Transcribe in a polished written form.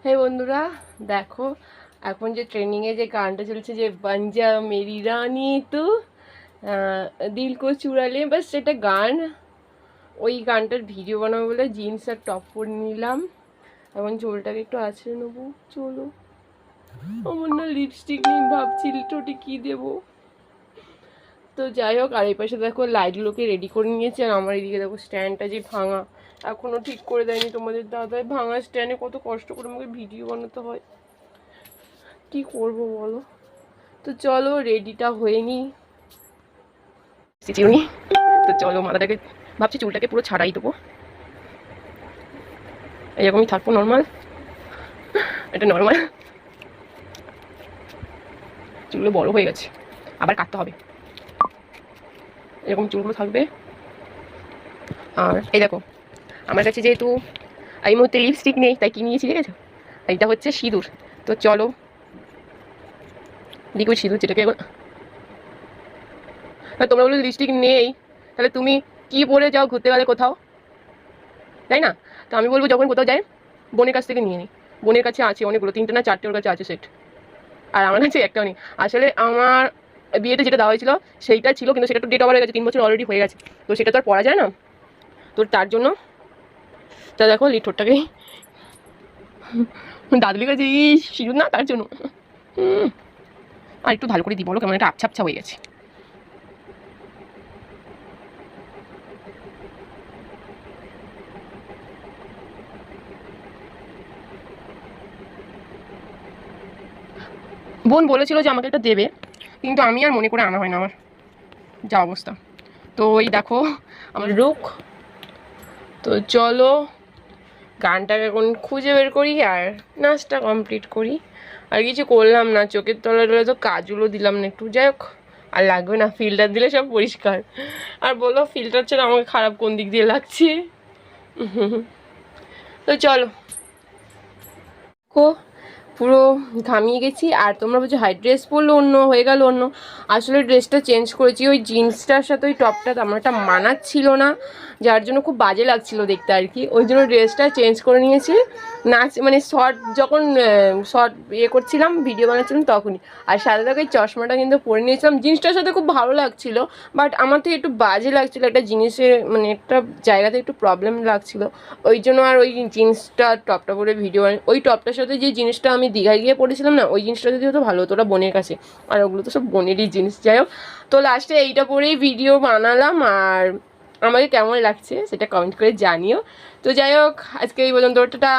হে বন্ধুরা, দেখো এখন যে ট্রেনিংয়ে যে গানটা চলছে, যে বাঞ্জা মেরি রানী তু দিল কো চুরালে, বাস সেটা গান। ওই গানটার ভিডিও বানাবো বলে জিন্স আর টপ পরে নিলাম। এখন চুলটাকে একটু আছড়ে নেবো। চলো, আমার না লিপস্টিক নেই, ভাবছি ঠোঁটে কী দেবো। তো যাই হোক, আর এই পাশে দেখো লাইটগুলোকে রেডি করে নিয়েছি। আর আমার এদিকে দেখো স্ট্যান্ডটা যে ভাঙা, এখনও ঠিক করে দেয়নি তোমাদের দাদাই। ভাঙা স্ট্যান্ডে কত কষ্ট করে আমাকে ভিডিও বানাতে হয়, কি করব বলো। তো চলো রেডিটা হয়ে নি চিউনি। তো চলো মাথাটাকে, ভাবছি চুলটাকে পুরো ছাড়াই দেবো, এরকমই থাকবো নর্মাল। এটা নর্মাল, চুলগুলো বড় হয়ে গেছে, আবার কাটতে হবে। এরকম চুলগুলো থাকবে। আর এই দেখো, আমার কাছে যেহেতু এই মুহূর্তে লিপস্টিক নেই, তাই কি নিয়েছি ঠিক আছে, এইটা হচ্ছে সিঁদুর। তো চলো, লিকুইড সিঁদুর যেটাকে এখন, তোমরা বলো লিপস্টিক নেই, তাহলে তুমি কি পরে যাও ঘুরতে গেলে কোথাও, তাই না? তো আমি বলবো যখন কোথাও যাই বোনের কাছ থেকে নিয়ে নিই। বোনের কাছে আছে অনেকগুলো, 3টে না 4টে ওর কাছে আছে সেট, আর আমার কাছে একটাও নেই। আসলে আমার বিয়েতে যেটা দেওয়া হয়েছিল সেইটা ছিল, কিন্তু সেটা তো ডেট ওভার হয়ে গেছে, 3 বছর অলরেডি হয়ে গেছে। তো সেটা তো আর পরা যায় না, তো তার জন্য। তা দেখো লিঠোরটাকেই দাদুলি কাছে সিঁদুর না, তার জন্য। আর একটু ভালো করে দিই বলো, কেমন একটা আবছা আবছা হয়ে গেছে। বোন বলেছিল যে আমাকে এটা দেবে, কিন্তু আমি আর মনে করে আনা হয় না আমার, যা অবস্থা। তো ওই দেখো আমার রুখ। তো চলো গানটাকে এখন খুঁজে বের করি আর নাচটা কমপ্লিট করি। আর কিছু করলাম না, চোখের তলায় তো কাজলও দিলাম না একটু, যাই হোক আর লাগবে না, ফিল্টার দিলে সব পরিষ্কার। আর বলো ফিল্টার ছাড়া আমাকে খারাপ কোন দিক দিয়ে লাগছে। তো চলো, পুরো ঘামিয়ে গেছি। আর তোমরা বলছো হাই ড্রেস পরলো অন্য হয়ে গেল অন্য, আসলে ড্রেসটা চেঞ্জ করেছি। ওই জিন্সটার সাথে ওই টপটা আমার একটা মানাচ্ছিল না, যার জন্য খুব বাজে লাগছিল দেখতে আর কি, ওই জন্য ড্রেসটা চেঞ্জ করে নিয়েছি। নাচ মানে শর্ট যখন শর্ট ইয়ে করছিলাম, ভিডিও বানাচ্ছিলাম তখনই। আর সাথে সাথে ওই চশমাটা কিন্তু পরে নিয়েছিলাম, জিন্সটার সাথে খুব ভালো লাগছিল, বাট আমার থেকে একটু বাজে লাগছিলো, একটা জিনিসের মানে একটা জায়গাতে একটু প্রবলেম লাগছিলো। ওই জন্য আর ওই জিন্সটা টপটা পরে ভিডিও, ওই টপটার সাথে যে জিনিসটা আমি দীঘায় গিয়ে পরেছিলাম না, ওই জিনিসটা যদি হতো ভালো হতো, ওটা বোনের কাছে। আর ওগুলো তো সব বোনেরই জিনিস, যাই হোক। তো লাস্টে এইটা পরেই ভিডিও বানালাম। আর আমাকে কেমন লাগছে সেটা কমেন্ট করে জানিও। তো যাই হোক, আজকে এই পর্যন্ত, টাটা।